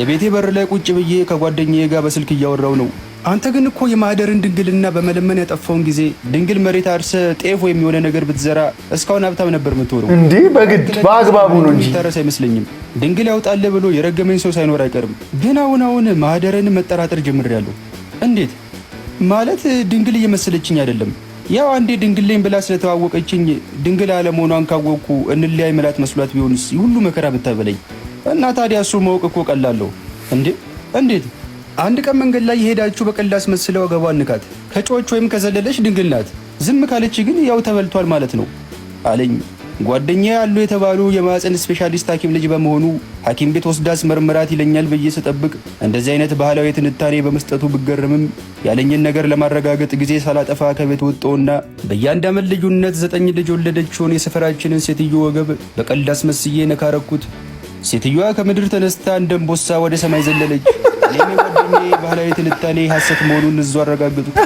የቤቴ በር ላይ ቁጭ ብዬ ከጓደኛዬ ጋር በስልክ እያወራው ነው። አንተ ግን እኮ የማህደርን ድንግልና በመለመን ያጠፋውን ጊዜ ድንግል መሬት አርሰ ጤፍ ወይም የሆነ ነገር ብትዘራ እስካሁን ሀብታም ነበር የምትሆነው። እንዴ በግድ በአግባቡ ነው እንጂ ተረስ አይመስለኝም። ድንግል ያውጣል ብሎ የረገመኝ ሰው ሳይኖር አይቀርም። ግን አሁን ማህደርን መጠራጠር ጀምሬያለሁ። እንዴት ማለት? ድንግል እየመሰለችኝ አይደለም። ያው አንዴ ድንግል ነኝ ብላ ስለተዋወቀችኝ ድንግል አለመሆኗን ካወቅኩ እንለያይ መላት መስሏት ቢሆንስ ሁሉ መከራ ብታበለኝ። እና ታዲያ እሱ ማወቅ እኮ ቀላለሁ እንዴ? እንዴት? አንድ ቀን መንገድ ላይ የሄዳችሁ በቀልድ አስመስለው ወገቧን ንካት። ከጮች ወይም ከዘለለች ድንግል ናት። ዝም ካለች ግን ያው ተበልቷል ማለት ነው አለኝ። ጓደኛዬ ያሉ የተባሉ የማህፀን ስፔሻሊስት ሐኪም ልጅ በመሆኑ ሐኪም ቤት ወስዳስ መርምራት ይለኛል ብዬ ስጠብቅ እንደዚህ አይነት ባህላዊ ትንታኔ በመስጠቱ ብገረምም ያለኝን ነገር ለማረጋገጥ ጊዜ ሳላጠፋ ከቤት ወጣሁና በየአንድ ዓመት ልዩነት 9 ልጅ ወለደችውን የሰፈራችንን ሴትዮ ወገብ በቀልድ አስመስዬ ነካረኩት። ሴትዮዋ ከምድር ተነስታ እንደ አንበሳ ወደ ሰማይ ዘለለች። እኔም የጓደኛዬ ባህላዊ ትንታኔ ሐሰት መሆኑን እዛው አረጋገጥኩ።